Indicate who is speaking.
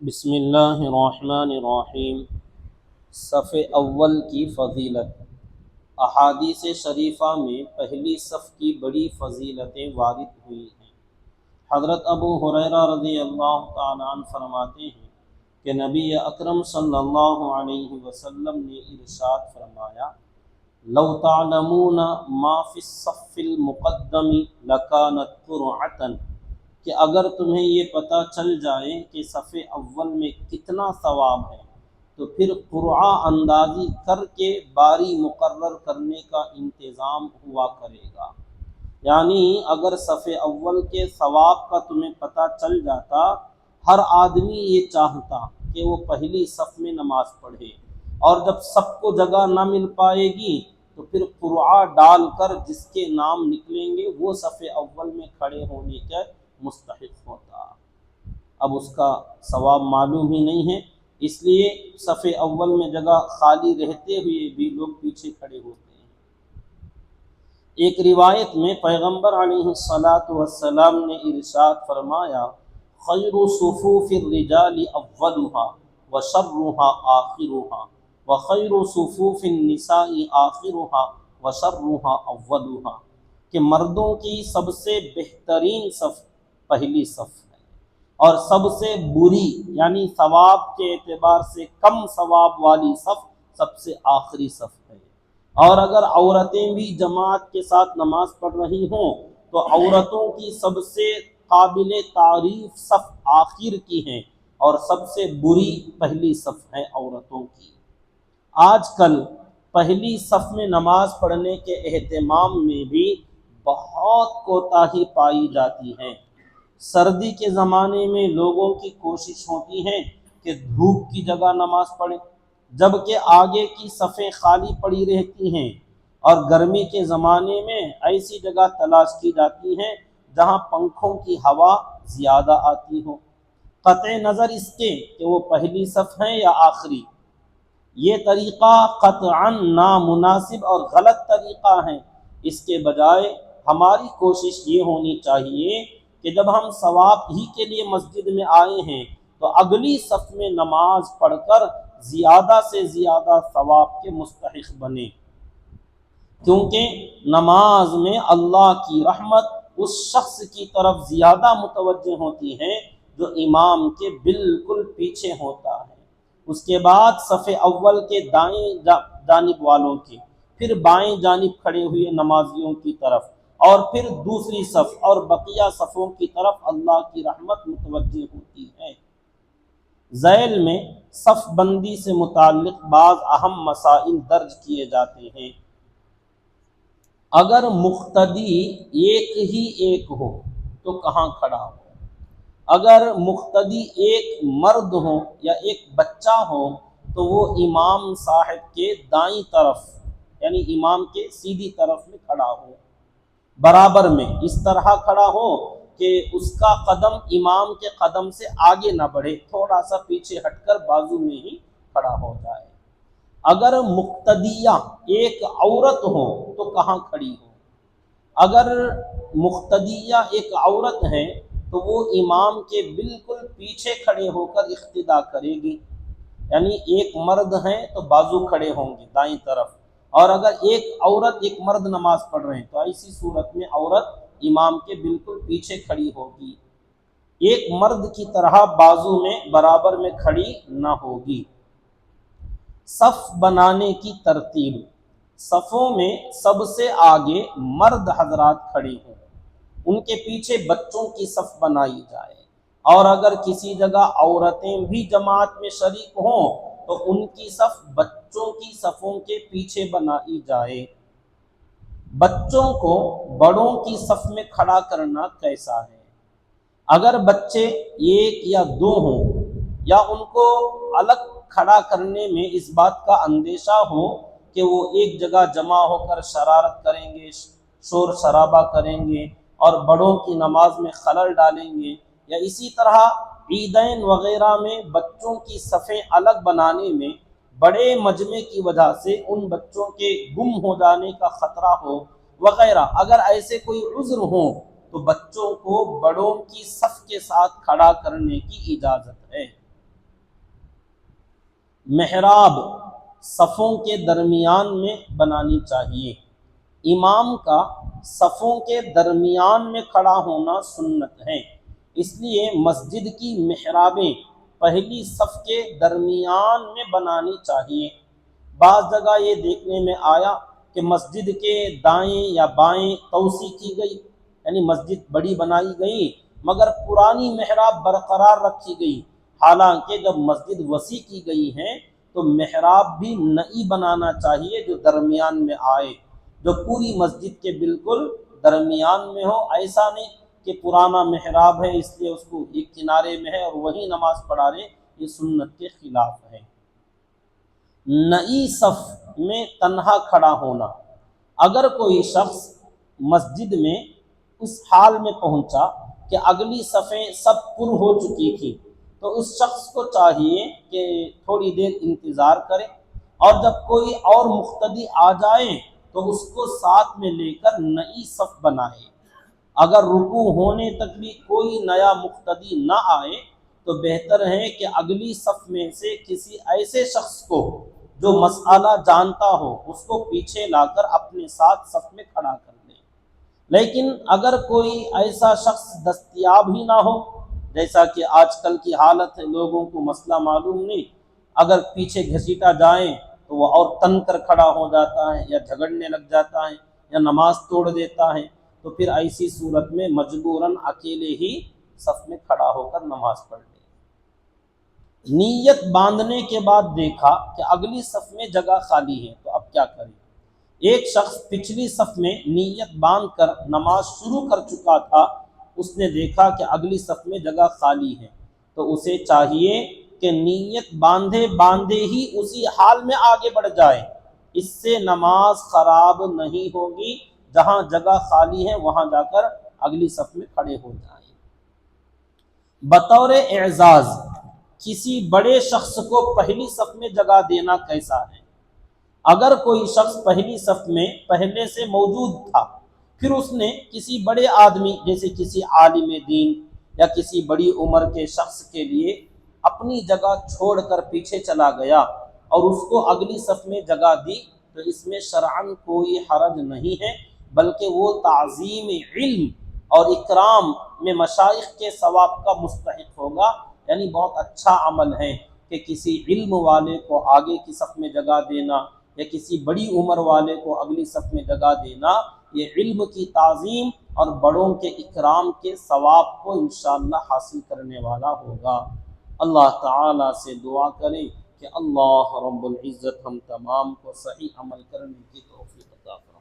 Speaker 1: بسم اللہ الرحمن الرحیم۔ صف اول کی فضیلت۔ احادیث شریفہ میں پہلی صف کی بڑی فضیلتیں وارد ہوئی ہیں۔ حضرت ابو ہریرہ رضی اللہ تعالیٰ عنہ فرماتے ہیں کہ نبی اکرم صلی اللہ علیہ وسلم نے ارشاد فرمایا، لو تعلمون ما فی الصف المقدم لکانت قرعۃ، کہ اگر تمہیں یہ پتہ چل جائے کہ صف اول میں کتنا ثواب ہے تو پھر قرعہ اندازی کر کے باری مقرر کرنے کا انتظام ہوا کرے گا۔ یعنی اگر صف اول کے ثواب کا تمہیں پتہ چل جاتا، ہر آدمی یہ چاہتا کہ وہ پہلی صف میں نماز پڑھے، اور جب سب کو جگہ نہ مل پائے گی تو پھر قرعہ ڈال کر جس کے نام نکلیں گے وہ صف اول میں کھڑے ہونے کے مستحق ہوتا۔ اب اس کا ثواب معلوم ہی نہیں ہے، اس لیے صف اول میں جگہ خالی رہتے ہوئے بھی لوگ پیچھے کھڑے ہوتے ہیں۔ ایک روایت میں پیغمبر علیہ الصلاۃ والسلام نے ارشاد فرمایا، خیر صفوف الرجال اولها وشرها آخرها وخیر صفوف النساء آخرها وشرها اولها، کہ مردوں کی سب سے بہترین صف پہلی صف ہے، اور سب سے بری یعنی ثواب کے اعتبار سے کم ثواب والی صف سب سے آخری صف ہے۔ اور اگر عورتیں بھی جماعت کے ساتھ نماز پڑھ رہی ہوں تو عورتوں کی سب سے قابل تعریف صف آخر کی ہے، اور سب سے بری پہلی صف ہے عورتوں کی۔ آج کل پہلی صف میں نماز پڑھنے کے اہتمام میں بھی بہت کوتاہی پائی جاتی ہے۔ سردی کے زمانے میں لوگوں کی کوشش ہوتی ہے کہ دھوپ کی جگہ نماز پڑھیں، جبکہ آگے کی صفیں خالی پڑی رہتی ہیں، اور گرمی کے زمانے میں ایسی جگہ تلاش کی جاتی ہے جہاں پنکھوں کی ہوا زیادہ آتی ہو، قطع نظر اس کے کہ وہ پہلی صف ہے یا آخری۔ یہ طریقہ قطعاً نامناسب اور غلط طریقہ ہے۔ اس کے بجائے ہماری کوشش یہ ہونی چاہیے کہ جب ہم ثواب ہی کے لیے مسجد میں آئے ہیں تو اگلی صف میں نماز پڑھ کر زیادہ سے زیادہ ثواب کے مستحق بنیں، کیونکہ نماز میں اللہ کی رحمت اس شخص کی طرف زیادہ متوجہ ہوتی ہے جو امام کے بالکل پیچھے ہوتا ہے، اس کے بعد صف اول کے دائیں جانب والوں کی، پھر بائیں جانب کھڑے ہوئے نمازیوں کی طرف، اور پھر دوسری صف اور بقیہ صفوں کی طرف اللہ کی رحمت متوجہ ہوتی ہے۔ ذیل میں صف بندی سے متعلق بعض اہم مسائل درج کیے جاتے ہیں۔ اگر مقتدی ایک ہو تو کہاں کھڑا ہو؟ اگر مقتدی ایک مرد ہو یا ایک بچہ ہو تو وہ امام صاحب کے دائیں طرف یعنی امام کے سیدھی طرف میں کھڑا ہو، برابر میں، اس طرح کھڑا ہو کہ اس کا قدم امام کے قدم سے آگے نہ بڑھے، تھوڑا سا پیچھے ہٹ کر بازو میں ہی کھڑا ہو جائے۔ اگر مقتدیہ ایک عورت ہو تو کہاں کھڑی ہو؟ اگر مقتدیہ ایک عورت ہے تو وہ امام کے بالکل پیچھے کھڑے ہو کر اقتدا کرے گی، یعنی ایک مرد ہیں تو بازو کھڑے ہوں گے دائیں طرف، اور اگر ایک عورت ایک مرد نماز پڑھ رہے ہیں تو ایسی صورت میں عورت امام کے بالکل پیچھے کھڑی ہوگی، ایک مرد کی طرح بازو میں برابر میں کھڑی نہ ہوگی۔ صف بنانے کی ترتیب: صفوں میں سب سے آگے مرد حضرات کھڑے ہوں، ان کے پیچھے بچوں کی صف بنائی جائے، اور اگر کسی جگہ عورتیں بھی جماعت میں شریک ہوں تو ان کی صف بچوں کی صفوں کے پیچھے بنائی جائے۔ بچوں کو بڑوں کی صف میں کھڑا کرنا کیسا ہے؟ اگر بچے ایک یا دو ہوں یا ان کو الگ کھڑا کرنے میں اس بات کا اندیشہ ہو کہ وہ ایک جگہ جمع ہو کر شرارت کریں گے، شور شرابہ کریں گے اور بڑوں کی نماز میں خلل ڈالیں گے، یا اسی طرح عیدین وغیرہ میں بچوں کی صفیں الگ بنانے میں بڑے مجمع کی وجہ سے ان بچوں کے گم ہو جانے کا خطرہ ہو وغیرہ، اگر ایسے کوئی عذر ہوں تو بچوں کو بڑوں کی صف کے ساتھ کھڑا کرنے کی اجازت ہے۔ محراب صفوں کے درمیان میں بنانی چاہیے۔ امام کا صفوں کے درمیان میں کھڑا ہونا سنت ہے، اس لیے مسجد کی محرابیں پہلی صف کے درمیان میں بنانی چاہیے۔ بعض جگہ یہ دیکھنے میں آیا کہ مسجد کے دائیں یا بائیں توسیع کی گئی، یعنی مسجد بڑی بنائی گئی مگر پرانی محراب برقرار رکھی گئی، حالانکہ جب مسجد وسیع کی گئی ہے تو محراب بھی نئی بنانا چاہیے جو درمیان میں آئے، جو پوری مسجد کے بالکل درمیان میں ہو۔ ایسا نہیں کہ پرانا محراب ہے اس لیے اس کو ایک کنارے میں ہے اور وہی نماز پڑھا رہے، یہ سنت کے خلاف ہے۔ نئی صف میں تنہا کھڑا ہونا، اگر کوئی شخص مسجد میں اس حال میں پہنچا کہ اگلی صفیں سب پر ہو چکی تھی تو اس شخص کو چاہیے کہ تھوڑی دیر انتظار کرے، اور جب کوئی اور مقتدی آ جائے تو اس کو ساتھ میں لے کر نئی صف بنائے۔ اگر رکوع ہونے تک بھی کوئی نیا مقتدی نہ آئے تو بہتر ہے کہ اگلی صف میں سے کسی ایسے شخص کو جو مسئلہ جانتا ہو اس کو پیچھے لا کر اپنے ساتھ صف میں کھڑا کر لے۔ لیکن اگر کوئی ایسا شخص دستیاب ہی نہ ہو، جیسا کہ آج کل کی حالت ہے، لوگوں کو مسئلہ معلوم نہیں، اگر پیچھے گھسیٹا جائیں تو وہ اور تن کر کھڑا ہو جاتا ہے یا جھگڑنے لگ جاتا ہے یا نماز توڑ دیتا ہے، تو پھر ایسی صورت میں مجبوراً اکیلے ہی صف میں کھڑا ہو کر نماز پڑھ لے۔ نیت باندھنے کے بعد دیکھا کہ اگلی صف میں جگہ خالی ہے تو اب کیا کریں؟ ایک شخص پچھلی صف میں نیت باندھ کر نماز شروع کر چکا تھا، اس نے دیکھا کہ اگلی صف میں جگہ خالی ہے تو اسے چاہیے کہ نیت باندھے باندھے ہی اسی حال میں آگے بڑھ جائے، اس سے نماز خراب نہیں ہوگی، جہاں جگہ خالی ہے وہاں جا کر اگلی صف میں کھڑے ہو جائیں۔ بطور اعزاز کسی بڑے شخص کو پہلی صف میں جگہ دینا کیسا ہے؟ اگر کوئی شخص پہلی صف میں پہلے سے موجود تھا، پھر اس نے کسی بڑے آدمی جیسے کسی عالم دین یا کسی بڑی عمر کے شخص کے لیے اپنی جگہ چھوڑ کر پیچھے چلا گیا اور اس کو اگلی صف میں جگہ دی تو اس میں شرعاً کوئی حرج نہیں ہے، بلکہ وہ تعظیم علم اور اکرام میں مشائخ کے ثواب کا مستحق ہوگا۔ یعنی بہت اچھا عمل ہے کہ کسی علم والے کو آگے کی صف میں جگہ دینا یا کسی بڑی عمر والے کو اگلی صف میں جگہ دینا، یہ علم کی تعظیم اور بڑوں کے اکرام کے ثواب کو انشاءاللہ حاصل کرنے والا ہوگا۔ اللہ تعالیٰ سے دعا کریں کہ اللہ رب العزت ہم تمام کو صحیح عمل کرنے کی توفیق عطا فرمائے۔